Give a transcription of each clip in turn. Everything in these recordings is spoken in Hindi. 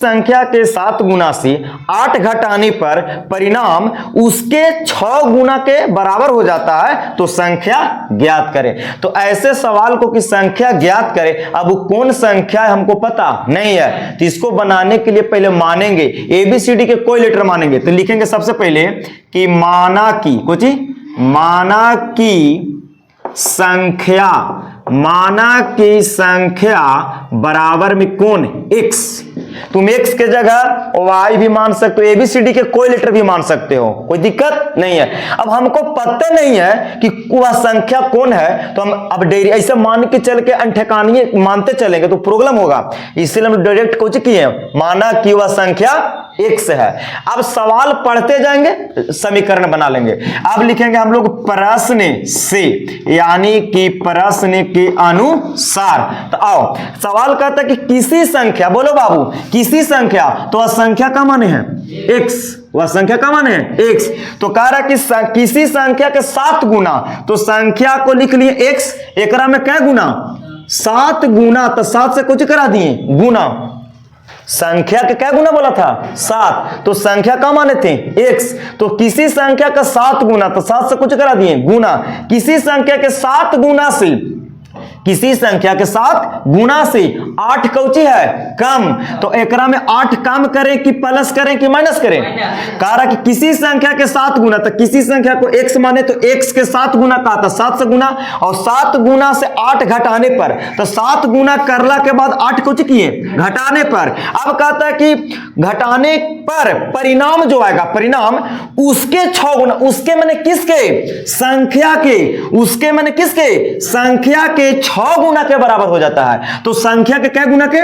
संख्या के 7 गुना से 8 घटाने पर परिणाम उसके 6 गुना के बराबर हो जाता है तो संख्या ज्ञात करें। तो ऐसे सवाल को कि संख्या ज्ञात करें, अब वो कौन संख्या है हमको पता नहीं है, तो इसको बनाने के लिए पहले मानेंगे ABCD के कोई लेटर मानेंगे। तो लिखेंगे सबसे पहले कि माना की कुछ माना की संख्या, माना की संख्या बराबर में कौन x, तुम x के जगह y भी मान सकते हो, ABCD के कोई लेटर भी मान सकते हो, कोई दिक्कत नहीं है। अब हमको पता नहीं है कि वह संख्या कौन है, तो हम अब डेरी ऐसे मान के चल के अनठकानी मानते चलेंगे तो प्रॉब्लम होगा, इसलिए हम डायरेक्ट कुछ किए माना कि वह संख्या x है। अब सवाल पढ़ते जाएंगे, समीकरण बना लेंगे। अब लिखेंगे हम लोग प्रश्न से, यानी कि प्रश्न के अनुसार। तो आओ सवाल कहता है कि किसी संख्या, बोलो बाबू किसी संख्या, तो वह संख्या का माने है x, वह संख्या का माने है x। तो कह रहा कि किसी संख्या के 7 गुना, तो संख्या को लिख लिए x, एकरा में क्या गुना 7 गुना, तो 7 से कुछ करा दिए गुना, संख्या के क्या गुना बोला था 7, तो संख्या का माने थे x। तो किसी संख्या का 7 गुना, तो 7 से कुछ करा दिए गुना, किसी संख्या के 7 गुना से, किसी संख्या के 7 गुना से 8 कौची है कम, तो एकरा में 8 कम करें कि प्लस करें कि माइनस करें, कह रहा कि किसी संख्या के 7 गुना, तो किसी संख्या को x माने तो x के 7 गुना का था 7 से गुना, और 7 गुना से 8 घटाने पर, तो 7 गुना करला के बाद 8 कुछ किए घटाने पर। अब कहता है कि घटाने पर परिणाम जो आएगा, परिणाम उसके 6 गुना, उसके मैंने किसके संख्या के, उसके मैंने किसके संख्या के 6 गुना के बराबर हो जाता है। तो संख्या के क्या गुना के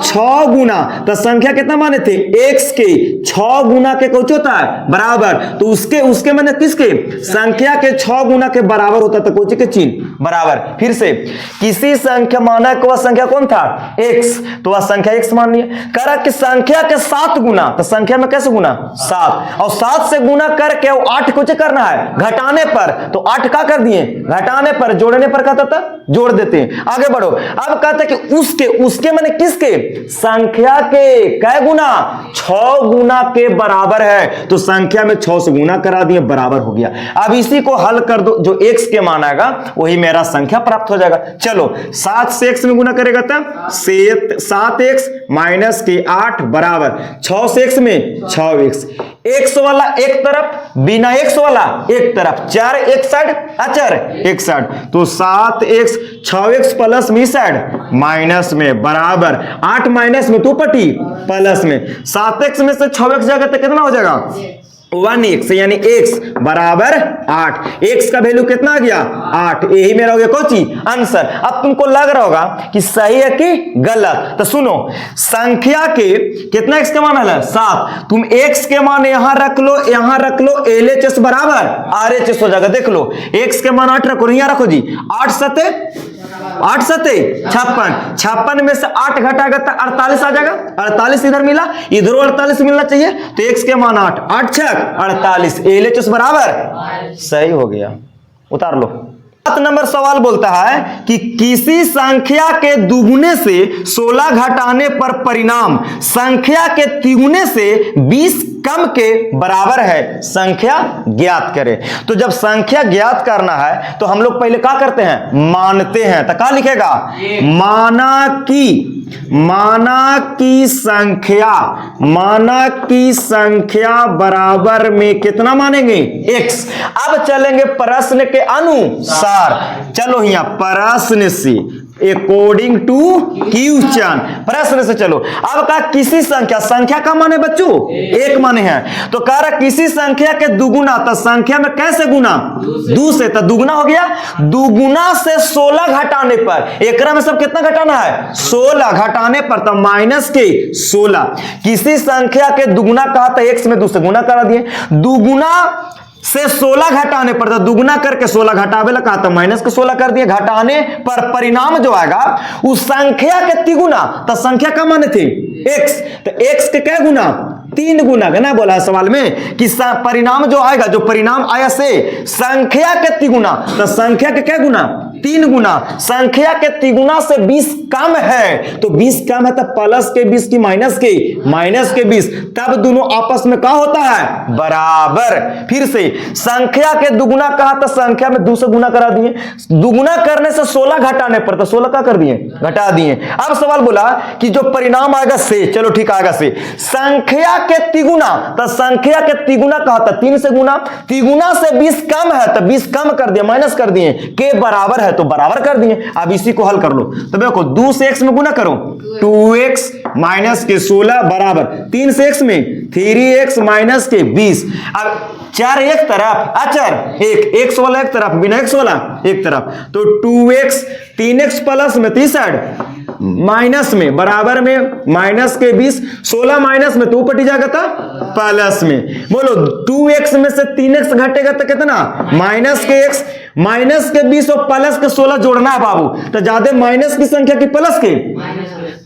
6 गुना, तो संख्या कितना माने थे x के 6 गुना के कुछ होता है बराबर, तो उसके मैंने किसके संख्या के 6 गुना के बराबर होता था, कुछ के चिन्ह बराबर। फिर से किसी संख्या माना कि वह संख्या कौन था x, तो वह संख्या x मान लिया। कह रहा कि संख्या के 7 गुना, तो संख्या में कैसे गुना 7, और 7 से गुना करके 8 कुछ करना है घटाने पर, तो 8 का कर दिए घटाने पर, जोड़ने पर कहता था जोड़ देते हैं। आगे बढ़ो। अब कहते हैं कि उसके मैंने किसके संख्या के क्या गुना 6 गुना के बराबर है, तो संख्या में 6 से गुना करा दिए बराबर हो गया। अब इसी को हल कर दो, जो x के मान आएगा वही मेरा संख्या प्राप्त हो जाएगा। चलो 7 से x में गुना करेगा तब 7x माइनस के 8 बराबर 6 से x में 6x, x वाला एक तरफ, बिना x वाला एक तरफ, 4x साइड अचर एक साइड, तो 7x 6x प्लस में साइड माइनस में बराबर 8 माइनस में 2 पटी प्लस में, 7x में से 6x जाएगा तो कितना हो जाएगा 1x, यानी x बराबर 8, x का वैल्यू कितना आ गया 8, यही मेरा हो गया कौची आंसर। अब तुमको लग रहा होगा कि सही है कि गलत, तो सुनो संख्या के कितना x के मान है 7, तुम x के मान यहां रख लो, यहां रख लो, LHS बराबर RHS हो जाएगा। देख लो x के मान 8 रखो, यहां रखो जी, 8 सते 56 में से 8 घटाएगा तो 48 आ जाएगा, 48 इधर मिला, इधर 48 मिलना चाहिए, तो x के मान 8, 8 6 48, LHS बराबर सही हो गया। उतार लो। 7 नंबर सवाल बोलता है कि किसी संख्या के दुगुने से 16 घटाने पर परिणाम संख्या के तिगुने से 20 कम के बराबर है, संख्या ज्ञात करें। तो जब संख्या ज्ञात करना है तो हम लोग पहले क्या करते हैं मानते हैं, तो क्या लिखेगा माना की संख्या, माना की संख्या बराबर में कितना मानेंगे x। अब चलेंगे प्रश्न के अनुसार, चलो यहाँ प्रश्न से अकॉर्डिंग टू क्वेश्चन, प्रश्न से चलो। अब कहा किसी संख्या, संख्या का माने बच्चों एक माने हैं, तो कह रहा किसी संख्या के दुगुना, तो संख्या में कैसे गुना 2 से, तो दुगुना हो गया, दुगुना से 16 घटाने पर, एकरा में सब कितना घटाना है 16 घटाने पर, तो माइनस के 16। किसी संख्या के दुगुना कहा था x में 2 से गुना करा दिए, दुगुना से 16 घटाने पर, तो दुगुना करके 16 घटावे लगा तो माइनस के 16 कर दिए, घटाने पर परिणाम जो आएगा उस संख्या के तिगुना, तो संख्या का माने थे x, तो x के क्या गुना 3 गुना का ना बोला है सवाल में कि परिणाम जो आएगा, जो परिणाम आया से संख्या के तिगुना, तो संख्या के क्या गुना? 3 गुना। संख्या के तिगुना से 20 कम है, तो 20 कम है तो प्लस के 20 की माइनस के 20, तब दोनों आपस में क्या होता है? बराबर। फिर से संख्या के दुगुना कहा तो संख्या में 2 से गुना करा दिए, दुगुना करने से 16 घटाने पर तो 16 का कर दिए, घटा दिए। अब सवाल बोला कि जो परिणाम आएगा से, चलो ठीक आएगा से संख्या के तिगुना, तो संख्या के तिगुना कहा था 3 से गुना, तिगुना से 20 कम है तो 20 कम कर दिया, माइनस कर दिए, के बराबर है तो बराबर कर दिए। अब इसी को हल कर लो, तो देखो 2 से x में गुना करो, 2x माइनस के 16 बराबर 3 से x में 3x माइनस के 20। अब 4 एक तरफ, अचर एक x वाला एक तरफ, बिना x वाला एक तरफ, तो 2x 3x प्लस में 63 माइनस में बराबर में माइनस के 20, 16 माइनस में तो ऊपर जाएगा था प्लस में। बोलो 2x में से 3x घटेगा तो कितना? माइनस के x, माइनस के 20 और प्लस के 16 जोड़ना है बाबू, तो ज्यादा माइनस की संख्या की प्लस के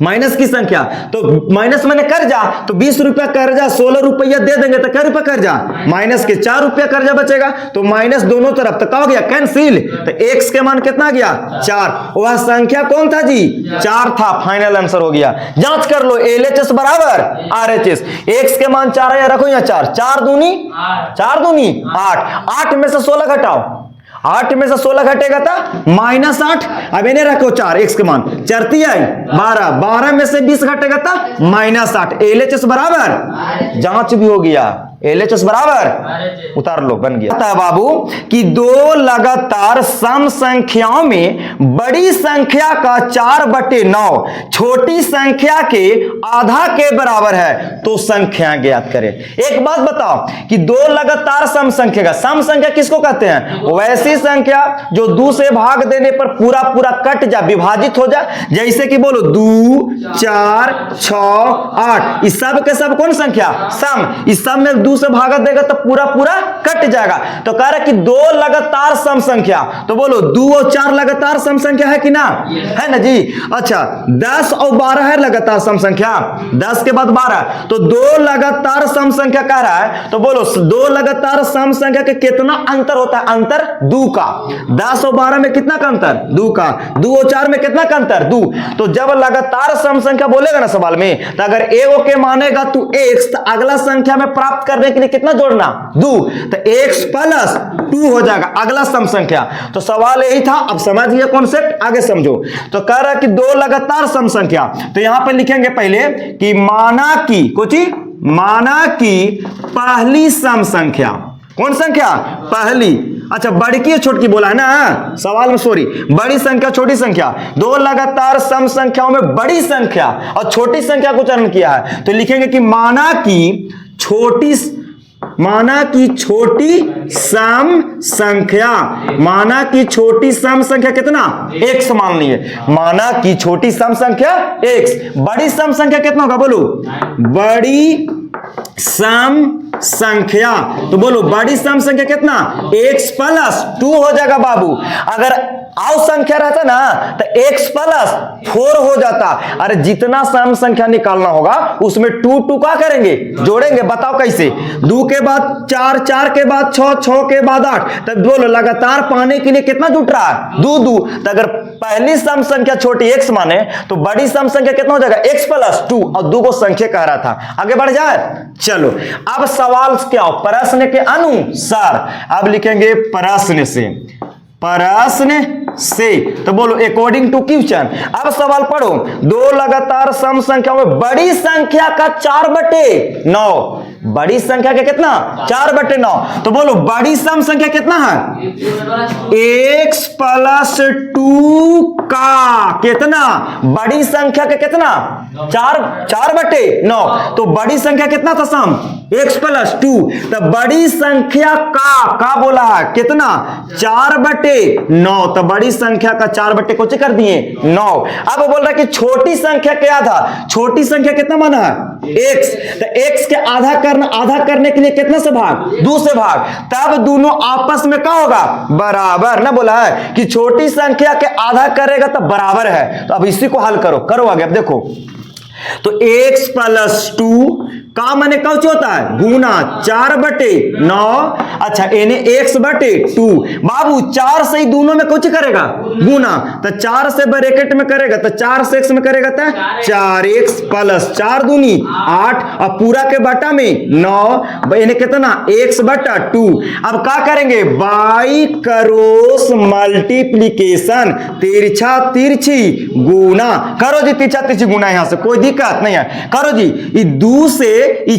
माइनस की संख्या, तो माइनस मैंने कर्जा, तो 20 रुपया कर्जा 16 रुपया दे देंगे तो क्या रुपया कर्जा? माइनस के 4 रुपया कर्जा बचेगा, तो माइनस दोनों तरफ, तो क्या हो गया? कैंसिल। तो x के मान कितना गया? 4। वह संख्या कौन था जी? 4 था। फाइनल आंसर हो गया। जांच कर लो, LHS बराबर RHS। x के मान 4 है, रखो यहाँ 4, 4 दूनी 8, 8 में से 16 घटाओ, 8 में से 16 घटेगा था -8। अब इन्हें रखो 4, x के मान 4 आई 12, 12 में से 20 घटेगा था -8। LHS बराबर, जांच भी हो गया, LHS बराबर, उतार लो, बन गया। है बाबू कि 2 लगातार सम संख्याओं में बड़ी संख्या का 4/9 छोटी संख्या के आधा के बराबर है, तो संख्या ज्ञात करें। एक बात बताओ कि 2 लगातार सम संख्या का, सम संख्या किसको कहते हैं? वैसी संख्या जो 2 से भाग देने पर पूरा पूरा कट जा, विभाजित हो जा, जैसे कि बोलो 2, 4, 6, 8, इस सब के सब कौन संख्या? सम। इस सब में 2 से भागा देगा तो पूरा पूरा कट जाएगा। तो कह रहा है कि 2 लगातार सम संख्या, तो बोलो 2 और 4 लगातार सम संख्या है कि ना? है ना जी। अच्छा 10 और 12 है लगातार सम संख्या, 10 के बाद 12, तो 2 लगातार सम संख्या कह रहा है, तो बोलो 2 लगातार सम संख्या के कितना अंतर होता है? अंतर 2 का। 10 और 12 में कितना का अंतर? 2 का। 2 और 4 में कितना का अंतर? 2। तो जब लगातार सम संख्या बोलेगा ना सवाल में, तो अगर एगो के मानेगा तू x, तो अगला संख्या में प्राप्त करने के लिए कितना जोड़ना? 2, तो x प्लस 2 हो जाएगा अगला सम संख्या। तो सवाल यही था। अब समझ गया कॉन्सेप्ट, आगे समझो। तो कह रहा है कि 2 लगातार सम संख्या, तो यहां पर लिखेंगे पहले कि माना कि कुछ, माना कि पहली सम संख्या, कौन संख्या? पहली। अच्छा बड़ी की छोटी बोला है ना सवाल में, सॉरी, बड़ी संख्या छोटी संख्या, 2 लगातार सम संख्याओं में बड़ी संख्या और छोटी संख्या को चरण किया है, तो लिखेंगे कि माना कि छोटी सम संख्या, माना कि छोटी सम संख्या कितना? x मान लिए, माना कि छोटी सम संख्या x, बड़ी सम संख्या कितना होगा? बोलो बड़ी सम संख्या, तो बोलो बड़ी सम संख्या कितना? x प्लस 2 हो जाएगा बाबू। अगर आव संख्या रहता ना तो x प्लस 4 हो जाता। अरे जितना सम संख्या निकालना होगा उसमें 2 2 का करेंगे, जोड़ेंगे। बताओ कैसे? 2 के बाद 4, 4 के बाद 6, 6 के बाद 8, तब बोलो लगातार पाने के लिए कितना जुट रहा है? 2 2। तो अगर पहली सम संख्या छोटी x माने तो बड़ी सम संख्या कितना हो जाएगा? x प्लस 2, और 2 को संख्या कह रहा था। आगे बढ़ जाए, चलो अब सवाल क्या हो? प्रश्न के अनुसार। अब लिखेंगे प्रश्न से, प्रश्न से, तो बोलो अकॉर्डिंग टू क्वेश्चन। अब सवाल पढ़ो, 2 लगातार सम संख्या में बड़ी संख्या का 4/9, बड़ी संख्या का कितना? 4/9, तो बोलो बड़ी सम संख्या कितना है? x प्लस 2 का कितना? बड़ी संख्या का कितना? 4/9, तो बड़ी संख्या कितना था सम? x प्लस 2, तो बड़ी संख्या का बोला है कितना? 4/9, तो बड़ी संख्या का 4 को कर दिए 9। अब बोल रहा है कि छोटी संख्या क्या था? छोटी संख्या कितना माना है? x, तो x के आधा करने के लिए कितना से भाग? 2 से भाग, तब दोनों आपस में क्या होगा? बराबर ना बोला है कि छोटी संख्या के आधा करेगा तो बराबर है। तो अब इसी को हल करो, करो आगे। अब देखो तो x प्लस 2 का मैंने कौच होता है गुना 4/9। अच्छा इन्हें x बटे 2 बाबू 4 से ही दोनों में कुछ करेगा गुना, तो 4 से ब्रैकेट में करेगा तो 4 से x में करेगा तो 4x प्लस 4 दूनी 8 और पूरा के बटा में 9 इन्हें कितना x बटा 2। अब क्या करेंगे बाई क्रॉस मल्टीप्लीकेशन तिरछा तिरछी गुना करो जी, तिरछा तिरछी गुना यहां से कोई दिक्कत नहीं है। करो जी ये 2 से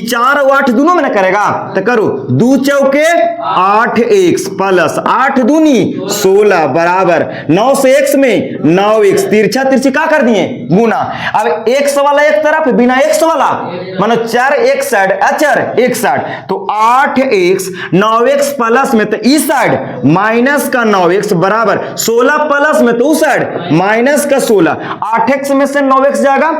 4 और 8 दोनों में ना करेगा तो करो 2 चौके 8x प्लस 8 दूनी 16 बराबर 9 से x में 9x तिरछा तिरछी क्या कर दिए गुना। अब x वाला एक तरफ बिना x वाला मानो 4x साइड अचर एक साइड तो 8x 9x प्लस में तो इस साइड माइनस का 9x बराबर 16 प्लस में तो उस साइड माइनस का 16 8x में से 9x जाएगा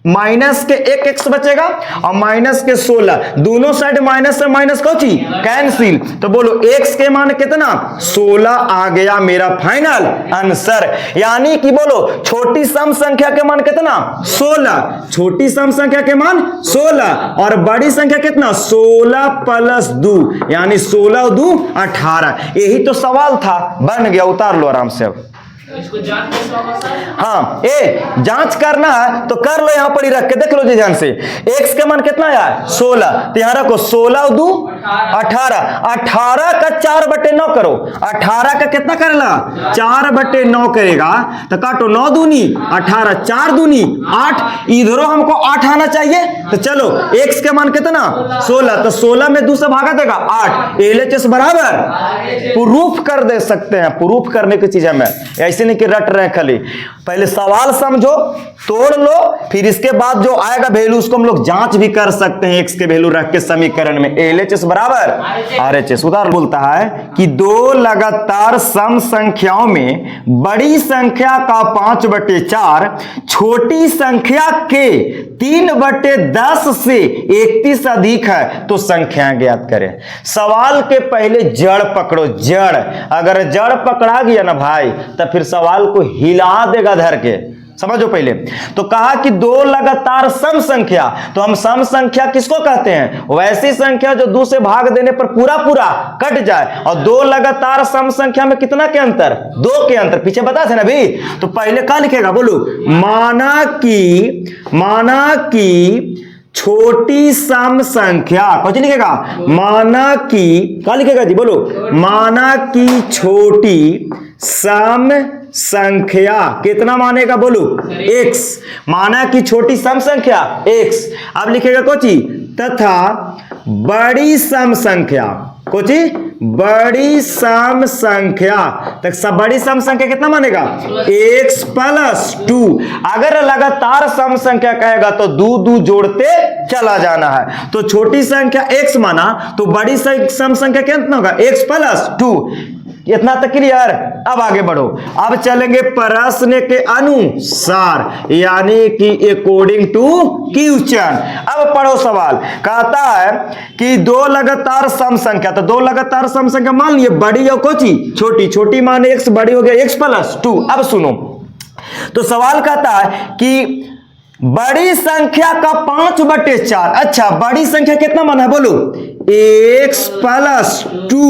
माइनस के 1x बचेगा और माइनस के 16 दोनों साइड माइनस से माइनस कौची कैंसिल। तो बोलो x के मान कितना 16 आ गया मेरा फाइनल आंसर। यानी कि बोलो छोटी सम संख्या के मान कितना 16, छोटी सम संख्या के मान 16 और बड़ी संख्या कितना 16 प्लस 2 यानी 16 2 18। यही तो सवाल था, बन गया। उतार लो आराम से। अब इसको जांच कैसे होगा सर? हाँ जांच करना है तो कर लो, यहां पर ही रख के देख लो जी ध्यान से। x के मान कितना आया 16 तो यहां रखो 16 2 18 18 का 4/9 करो। 18 का कितना करेगा 4/9 करेगा तो काटो 9 दूनी 18 4 दूनी 8 इधरों हमको 8 आना चाहिए। तो चलो x के मान कितना 16 तो 16 में 2 से भागा देगा 8 LHS बराबर प्रूफ कर दे सकते हैं। प्रूफ करने की चीज है, मैं ऐसे नहीं कि रट रहे खाली। पहले सवाल समझो तोड़ लो, फिर इसके बाद जो आएगा वैल्यू उसको हम लोग जांच भी कर सकते हैं। x के वैल्यू रख के समीकरण में LHS बराबर RHS। उदाहरण बोलता है कि दो लगातार सम संख्याओं में बड़ी संख्या का 5/4 छोटी संख्या के 3/10 से 31 अधिक है तो संख्या ज्ञात करें। सवाल के पहले जड़ पकड़ो, जड़ अगर जड़ पकड़ा गया ना भाई तो फिर सवाल को हिला देगा धर के। समझो पहले तो कहा कि दो लगातार सम संख्या, तो हम सम संख्या किसको कहते हैं वैसी संख्या जो 2 से भाग देने पर पूरा पूरा कट जाए। और दो लगातार सम संख्या में कितना के अंतर 2 के अंतर पीछे बता थे ना भी। तो पहले क्या लिखेगा बोलो माना कि छोटी सम संख्या कुछ लिखेगा माना कि क्या लिखेगा जी बोलो माना कि छोटी सम संख्या कितना मानेगा बोलो x। माना कि छोटी सम संख्या x। अब लिखेगा कोची तथा बड़ी सम संख्या कोची बड़ी सम संख्या तक सब बड़ी सम संख्या कितना मानेगा x प्लस 2। अगर लगातार सम संख्या कहेगा तो 2 जोड़ते चला जाना है। तो छोटी संख्या x माना तो बड़ी सम संख्या कितना होगा x प्लस 2। इतना तक क्लियर। अब आगे बढ़ो, अब चलेंगे प्रश्न के अनुसार यानी कि अकॉर्डिंग टू क्वेश्चन। अब पढ़ो सवाल कहता है कि दो लगातार सम संख्या, तो दो लगातार सम संख्या मान लिए बड़ी और कोची छोटी, छोटी माने x बड़ी हो गया x प्लस 2। अब सुनो तो सवाल कहता है कि बड़ी संख्या का 5/4। अच्छा बड़ी संख्या कितना माना बोलो x प्लस 2।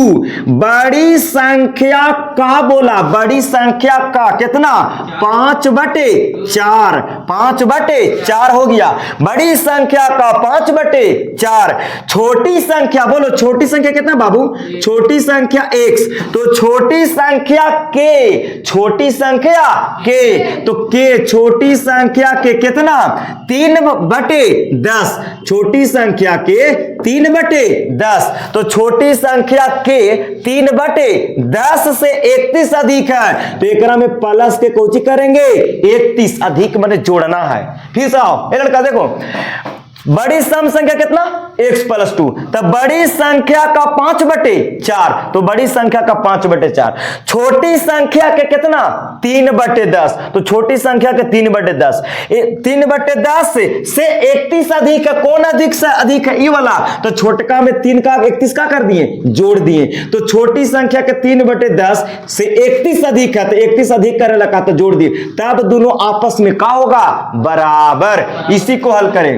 बड़ी संख्या का बोला बड़ी संख्या का कितना 5/4 5/4 हो गया। बड़ी संख्या का 5/4। छोटी संख्या बोलो छोटी संख्या कितना बाबू छोटी संख्या x। तो छोटी संख्या के तो के छोटी संख्या के कितना 3/10। छोटी संख्या के 3/10। तो छोटी संख्या के 3/10 से 31 अधिक है तो एक में प्लस के कोची करेंगे 31 अधिक मैंने जोड़ना है। फिर से आओ एक लड़का देखो बड़ी सम संख्या कितना x प्लस 2। तब बड़ी संख्या का 5/4, तो बड़ी संख्या का 5/4। छोटी संख्या के कितना 3/10, तो छोटी संख्या के 3/10। 3/10 से 31 अधिक है, कौन अधिक से अधिक है, ये वाला। तो छोटका में 3 का 31 का कर दिए, जोड़ दिए। तो छोटी संख्या के 3/10 से 31 अधिक है, तो 31 अधिक करे लगा तो जोड़ दिए। तब दोनों आपस में क्या होगा, बराबर। इसी को हल करें।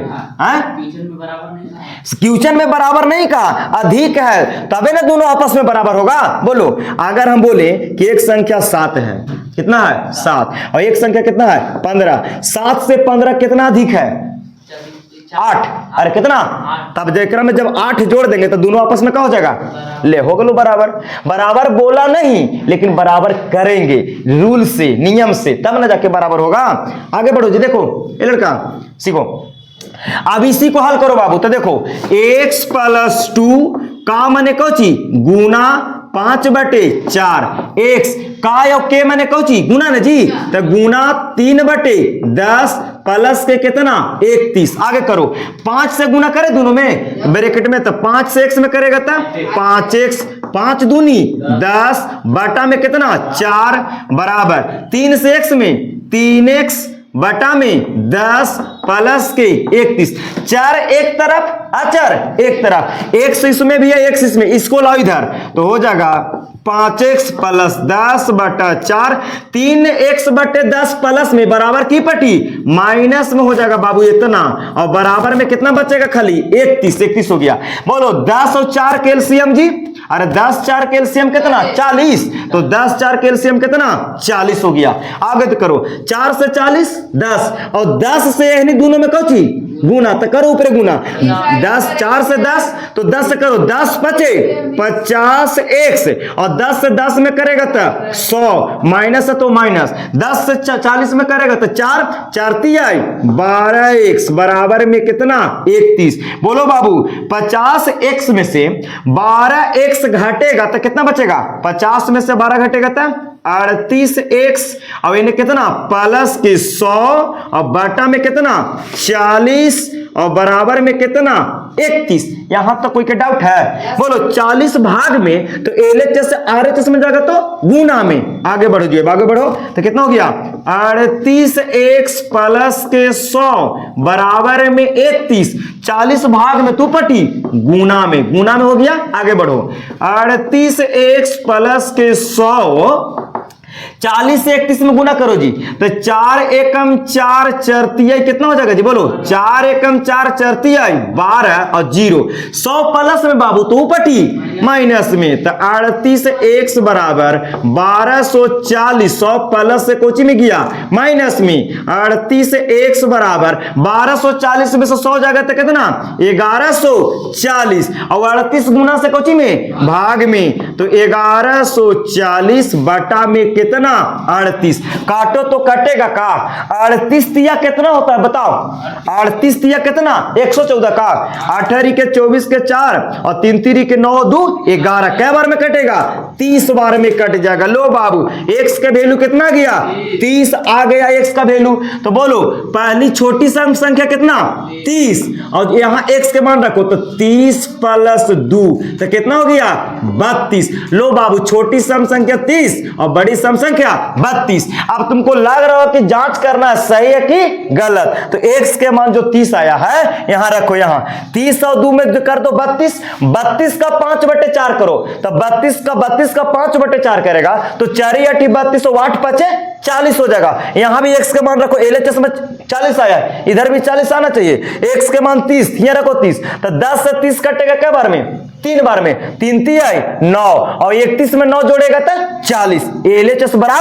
क्वेश्चन में बराबर नहीं कहा, अधिक है, तबे ना दोनों आपस में बराबर होगा। बोलो, अगर हम बोले कि एक संख्या 7 है, कितना है 7, और एक संख्या कितना है 15, 7 से 15 कितना अधिक है 8, अरे कितना, तब देखने में जब 8 जोड़ देंगे तो दोनों आपस में क्या हो जाएगा, ले हो गलो बराबर। बराबर बोला नहीं, लेकिन बराबर करेंगे रूल से, नियम से, तब ना जाके बराबर होगा। आगे बढ़ो जी, देखो ये लड़का सीखो। अब इसी को हल करो बाबू। तो देखो x प्लस 2 का मने कौची गुना 5/4, x का के मने कौची गुना ना जी, तो गुना 3/10 प्लस के कितना 31। आगे करो, 5 से गुना करे दोनों में ब्रैकेट में, तो 5 से x में करेगा तो 5x, 5 दूनी 10 बटा में कितना 4 बराबर 3 से x में 3x बटा में 10 प्लस के 31। 4 एक तरफ, अचर एक तरफ, x इसमें भी है, x इसमें, इसको लाओ इधर, तो हो जाएगा 5x प्लस 10/4। 3x/10 प्लस में बराबर की पटी माइनस में हो जाएगा बाबू इतना, और बराबर में कितना बचेगा खाली 31 हो गया। बोलो 10 और 4 कैल्शियम जी, अरे 10 4 कैल्शियम कितना 40, तो 10 4 कैल्शियम कितना 40 हो गया। आगे तो करो, 4 से 40 10, और 10 से यानी दोनों में कौची गुना, तो करो ऊपर गुना, 10 4 से 10, तो 10 से करो 10 5 50 x, और 10 से 10 में करेगा तो 100, माइनस है तो माइनस, 10 से 40 में करेगा तो 4 4 12x बराबर में कितना 31। बोलो बाबू 50x में से 12x घटेगा तो कितना बचेगा, 50 में से 12 घटेगा तो 38x, और इन्हें कितना प्लस के 100, और बटा में कितना 40, और बराबर में कितना 31। यहां तक कोई के डाउट है? बोलो 40 भाग में तो LHS से RHS में जाएगा तो गुना में। आगे बढ़ो जी, आगे बढ़ो, तो कितना हो गया 38x प्लस के 100 बराबर में 31। 40 भाग में तू पटी गुना में हो गया। आगे बढ़ो, 38x प्लस के 100 40 से 31 में गुना करो जी, तो 4 एकम 4 चरतिया कितना हो जाएगा जी, बोलो 4 एकम 4 चरतिया 12 और 0, 100 प्लस में बाबू तो ऊपटी माइनस में, तो 38x बराबर 1240, 100 प्लस से कोची में गया माइनस में, 38x बराबर 1240 में से 100 जाएगा तो कितना 1140, और 38 गुना से कोची में भाग में, तो 1140 बटा में कितना 38। काटो तो कटेगा का 38 तिया कितना होता है बताओ, 38 तिया कितना 114 का, 18 के 24 के 4 और 3 3 के 9 2 11, कै बार में कटेगा 30 बार में कट जाएगा। लो बाबू x का वैल्यू कितना गया 30 आ गया x का वैल्यू। तो बोलो पहली छोटी संख्या कितना 30, और यहां x के मान रखो तो 30 प्लस 2 तो कितना हो गया 32। लो बाबू छोटी सम संख्या 30 और बड़ी सम संख्या 32। अब तुमको लग रहा हो कि जांच करना है सही है कि गलत, तो x के मान जो 30 आया है यहां रखो, यहां 30 और 2 में कर दो 32, 32 का 5/4 करो, तो 32 का 5/4 करेगा तो 4 8 32 और 8 5 40 हो जाएगा। यहां भी x के मान रखो, LHS में 40 आया, इधर भी 40 आना चाहिए। x के मान 30, यहां रखो 30, तो 10 से 30 कटेगा कै बार में 3 बार में, 3 3 9, और 31 में 9 जोड़ेगा तो 40। LHS बराबर